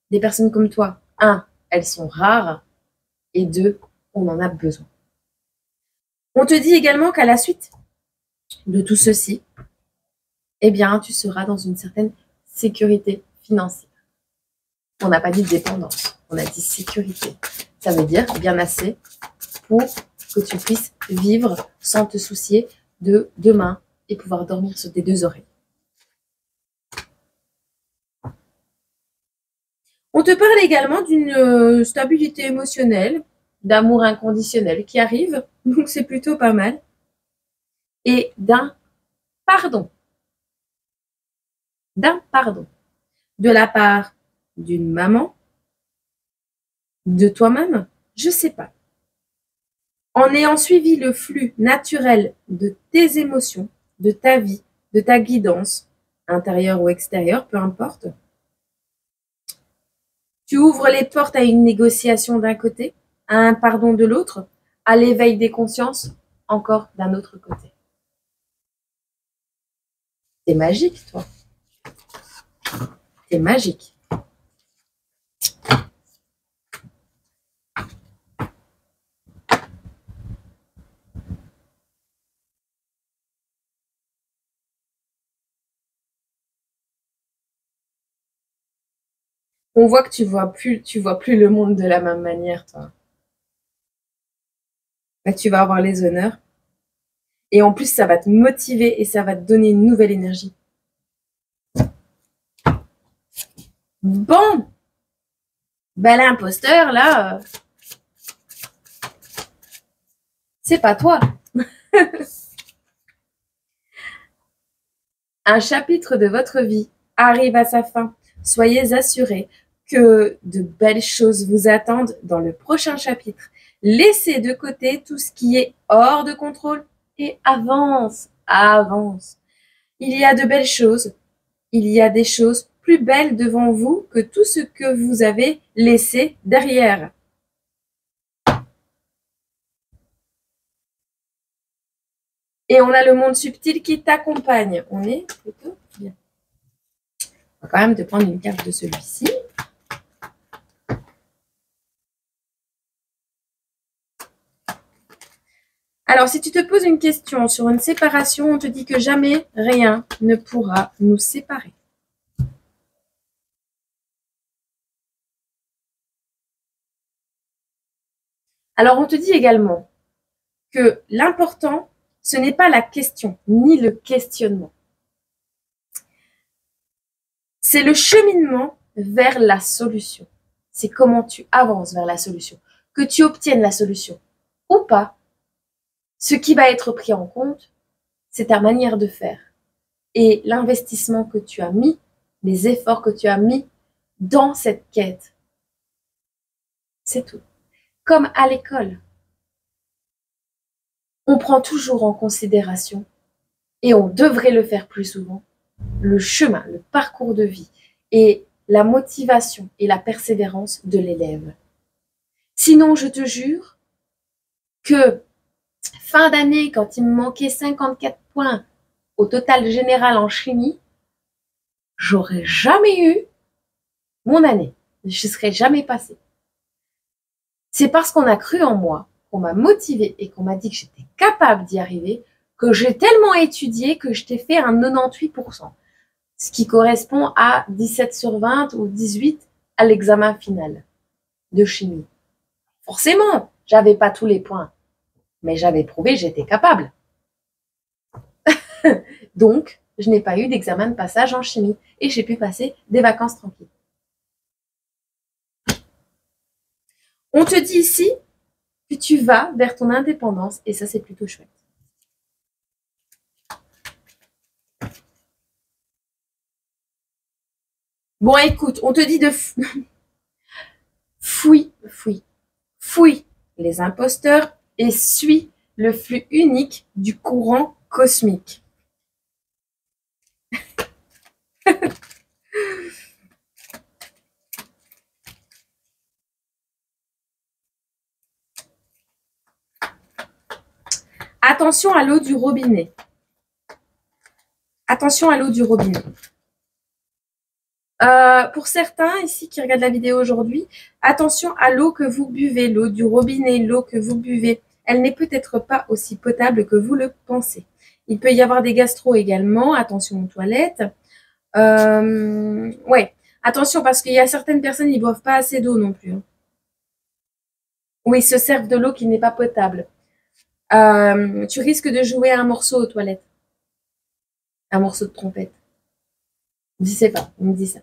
des personnes comme toi, un, elles sont rares, et deux, on en a besoin. On te dit également qu'à la suite de tout ceci, eh bien, tu seras dans une certaine sécurité financière. On n'a pas dit dépendance, on a dit sécurité. Ça veut dire bien assez pour que tu puisses vivre sans te soucier de demain et pouvoir dormir sur tes deux oreilles. On te parle également d'une stabilité émotionnelle, d'amour inconditionnel qui arrive, donc c'est plutôt pas mal, et d'un pardon de la part d'une maman, de toi-même, je sais pas. En ayant suivi le flux naturel de tes émotions, de ta vie, de ta guidance, intérieure ou extérieure, peu importe, tu ouvres les portes à une négociation d'un côté, à un pardon de l'autre, à l'éveil des consciences encore d'un autre côté. T'es magique, toi. T'es magique. On voit que tu vois plus le monde de la même manière, toi. Là, tu vas avoir les honneurs. Et en plus, ça va te motiver et ça va te donner une nouvelle énergie. Bon, ben l'imposteur, là, c'est pas toi. Un chapitre de votre vie arrive à sa fin. Soyez assurés que de belles choses vous attendent dans le prochain chapitre. Laissez de côté tout ce qui est hors de contrôle et avance, avance. Il y a de belles choses. Il y a des choses plus belles devant vous que tout ce que vous avez laissé derrière. Et on a le monde subtil qui t'accompagne. On est plutôt bien. On va quand même te prendre une carte de celui-ci. Alors, si tu te poses une question sur une séparation, on te dit que jamais rien ne pourra nous séparer. Alors, on te dit également que l'important, ce n'est pas la question, ni le questionnement. C'est le cheminement vers la solution. C'est comment tu avances vers la solution. Que tu obtiennes la solution ou pas, ce qui va être pris en compte, c'est ta manière de faire et l'investissement que tu as mis, les efforts que tu as mis dans cette quête. C'est tout. Comme à l'école, on prend toujours en considération, et on devrait le faire plus souvent, le chemin, le parcours de vie et la motivation et la persévérance de l'élève. Sinon, je te jure que fin d'année, quand il me manquait 54 points au total général en chimie, j'aurais jamais eu mon année. Je ne serais jamais passée. C'est parce qu'on a cru en moi, qu'on m'a motivée et qu'on m'a dit que j'étais capable d'y arriver, que j'ai tellement étudié que je t'ai fait un 98%, ce qui correspond à 17 sur 20 ou 18 à l'examen final de chimie. Forcément, j'avais pas tous les points, mais j'avais prouvé que j'étais capable. Donc, je n'ai pas eu d'examen de passage en chimie et j'ai pu passer des vacances tranquilles. On te dit ici que tu vas vers ton indépendance et ça, c'est plutôt chouette. Bon, écoute, on te dit de fouille les imposteurs et suis le flux unique du courant cosmique. Attention à l'eau du robinet. Attention à l'eau du robinet. Pour certains ici qui regardent la vidéo aujourd'hui, attention à l'eau que vous buvez, l'eau du robinet, l'eau que vous buvez. Elle n'est peut-être pas aussi potable que vous le pensez. Il peut y avoir des gastro également. Attention aux toilettes. Ouais, attention parce qu'il y a certaines personnes, ils ne boivent pas assez d'eau non plus. Ou ils se servent de l'eau qui n'est pas potable. Tu risques de jouer un morceau aux toilettes. Un morceau de trompette. Je sais pas, on me dit ça.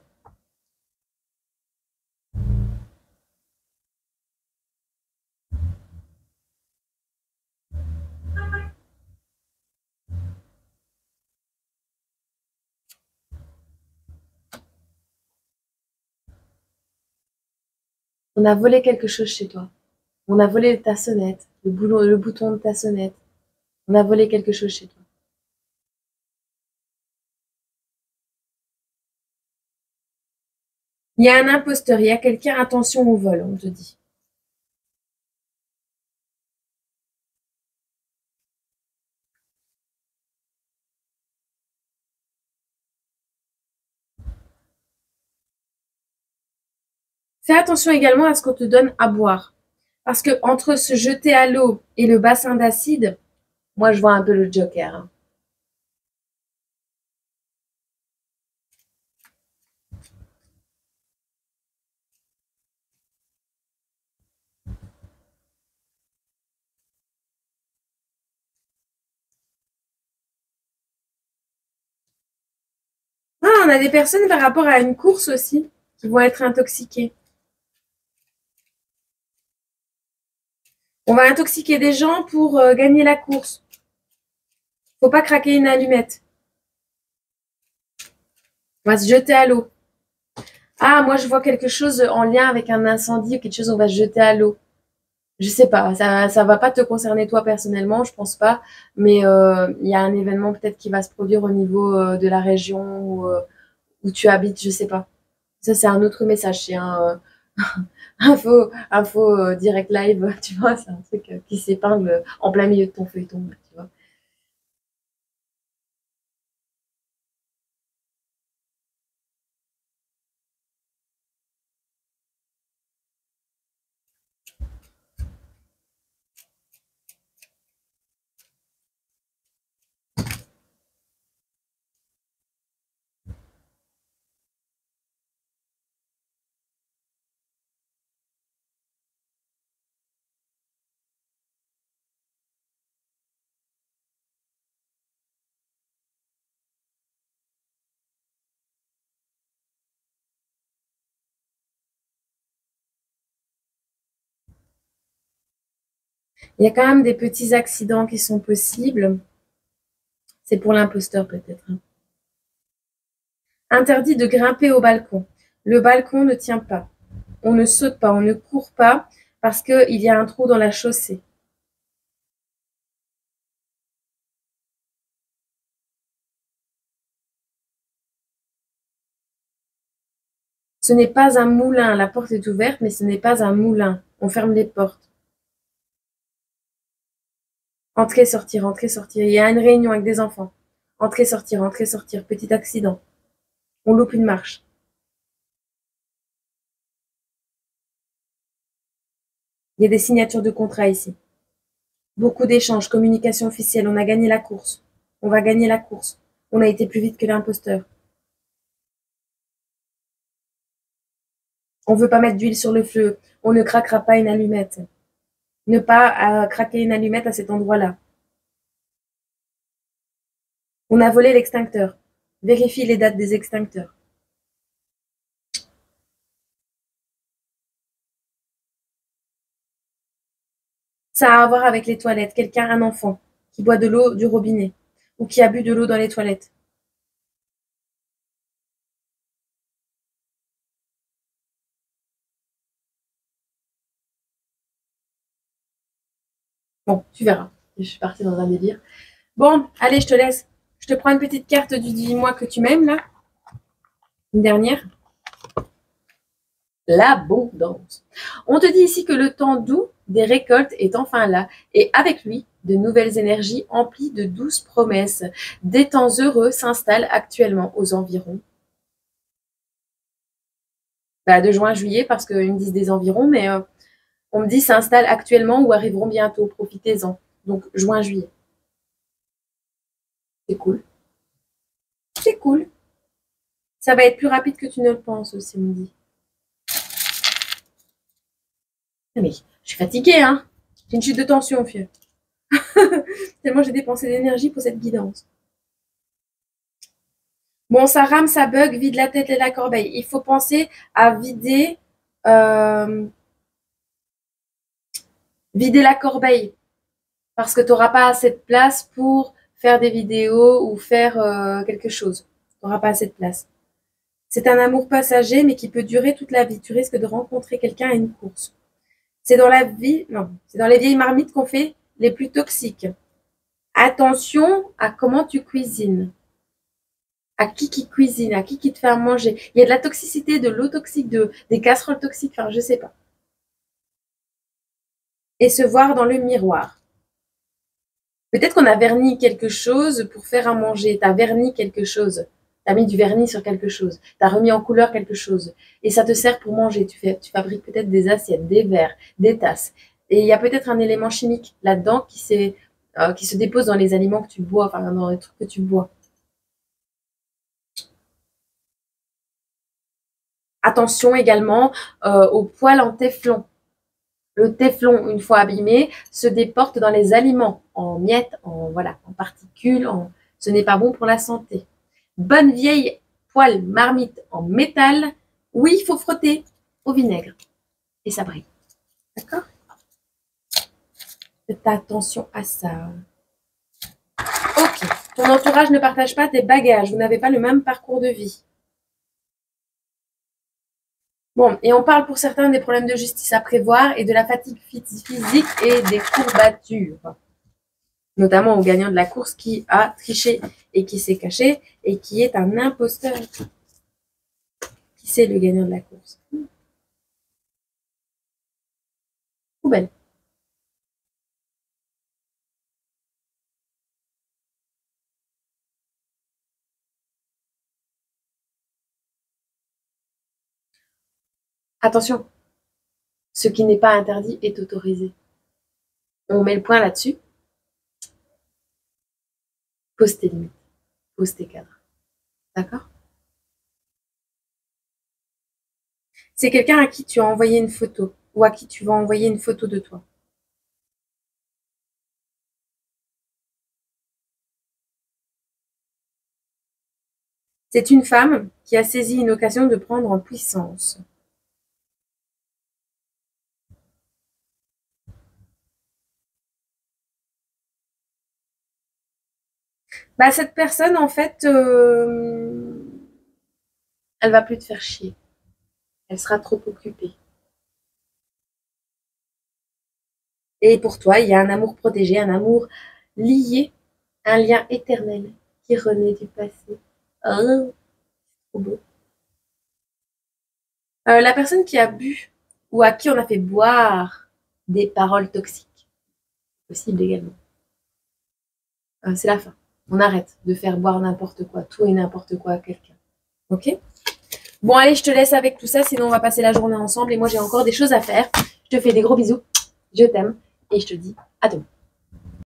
On a volé quelque chose chez toi. On a volé ta sonnette, le bouton de ta sonnette. On a volé quelque chose chez toi. Il y a un imposteur, il y a quelqu'un, attention au vol, on te dit. Fais attention également à ce qu'on te donne à boire. Parce que entre se jeter à l'eau et le bassin d'acide, moi je vois un peu le Joker. Hein. Ah, on a des personnes par rapport à une course aussi qui vont être intoxiquées. On va intoxiquer des gens pour gagner la course. Faut pas craquer une allumette. On va se jeter à l'eau. Ah, moi je vois quelque chose en lien avec un incendie ou quelque chose, on va se jeter à l'eau. Je sais pas, ça va pas te concerner toi personnellement, je pense pas, mais il y a un événement peut-être qui va se produire au niveau de la région où tu habites, je sais pas. Ça c'est un autre message, c'est un info direct live, tu vois, c'est un truc qui s'épingle en plein milieu de ton feuilleton, tu vois. Il y a quand même des petits accidents qui sont possibles. C'est pour l'imposteur peut-être. Hein. Interdit de grimper au balcon. Le balcon ne tient pas. On ne saute pas, on ne court pas parce qu'il y a un trou dans la chaussée. Ce n'est pas un moulin. La porte est ouverte, mais ce n'est pas un moulin. On ferme les portes. Entrer, sortir, entrer, sortir. Il y a une réunion avec des enfants. Entrer, sortir, entrer, sortir. Petit accident. On loupe une marche. Il y a des signatures de contrat ici. Beaucoup d'échanges, communication officielle. On a gagné la course. On va gagner la course. On a été plus vite que l'imposteur. On ne veut pas mettre d'huile sur le feu. On ne craquera pas une allumette. Ne pas craquer une allumette à cet endroit-là. On a volé l'extincteur. Vérifie les dates des extincteurs. Ça a à voir avec les toilettes. Quelqu'un, un enfant, qui boit de l'eau du robinet ou qui a bu de l'eau dans les toilettes. Bon, tu verras. Je suis partie dans un délire. Bon, allez, je te laisse. Je te prends une petite carte du dis-moi que tu m'aimes, là. Une dernière. L'abondance. On te dit ici que le temps doux des récoltes est enfin là, et avec lui, de nouvelles énergies emplies de douces promesses. Des temps heureux s'installent actuellement aux environs. De juin à juillet, parce qu'ils me disent des environs, mais on me dit s'installent actuellement ou arriveront bientôt. Profitez-en. Donc, juin, juillet. C'est cool. C'est cool. Ça va être plus rapide que tu ne le penses aussi, on me dit. Mais je suis fatiguée, hein. J'ai une chute de tension, fieu. Tellement j'ai dépensé d'énergie pour cette guidance. Bon, ça rame, ça bug, vide la tête et la corbeille. Il faut penser à vider, vider la corbeille. Parce que tu n'auras pas assez de place pour faire des vidéos ou faire quelque chose. Tu n'auras pas assez de place. C'est un amour passager, mais qui peut durer toute la vie. Tu risques de rencontrer quelqu'un à une course. C'est dans la vie, non, c'est dans les vieilles marmites qu'on fait les plus toxiques. Attention à comment tu cuisines. À qui cuisine, à qui te fait à manger. Il y a de la toxicité, de l'eau toxique, des casseroles toxiques, enfin, je sais pas. Et se voir dans le miroir. Peut-être qu'on a verni quelque chose pour faire à manger. Tu as verni quelque chose. Tu as mis du vernis sur quelque chose. Tu as remis en couleur quelque chose. Et ça te sert pour manger. Tu fabriques peut-être des assiettes, des verres, des tasses. Et il y a peut-être un élément chimique là-dedans qui se dépose dans les aliments que tu bois, enfin dans les trucs que tu bois. Attention également aux poils en téflon. Le téflon, une fois abîmé, se déporte dans les aliments, en miettes, en particules. Ce n'est pas bon pour la santé. Bonne vieille poêle marmite en métal. Oui, il faut frotter au vinaigre. Et ça brille. D'accord? Faites attention à ça. Ok. Ton entourage ne partage pas tes bagages. Vous n'avez pas le même parcours de vie. Bon, et on parle pour certains des problèmes de justice à prévoir et de la fatigue physique et des courbatures. Notamment au gagnant de la course qui a triché et qui s'est caché et qui est un imposteur. Qui c'est le gagnant de la course? Poubelle. Attention, ce qui n'est pas interdit est autorisé. On met le point là-dessus. Pose tes limites, pose tes cadres. D'accord? C'est quelqu'un à qui tu as envoyé une photo ou à qui tu vas envoyer une photo de toi. C'est une femme qui a saisi une occasion de prendre en puissance. Cette personne, en fait, elle va plus te faire chier. Elle sera trop occupée. Et pour toi, il y a un amour protégé, un amour lié, un lien éternel qui renaît du passé. Oh, trop beau. La personne qui a bu ou à qui on a fait boire des paroles toxiques, possible également. C'est la fin. On arrête de faire boire n'importe quoi, tout et n'importe quoi à quelqu'un. Ok? Bon, allez, je te laisse avec tout ça, sinon on va passer la journée ensemble et moi j'ai encore des choses à faire. Je te fais des gros bisous, je t'aime et je te dis à demain.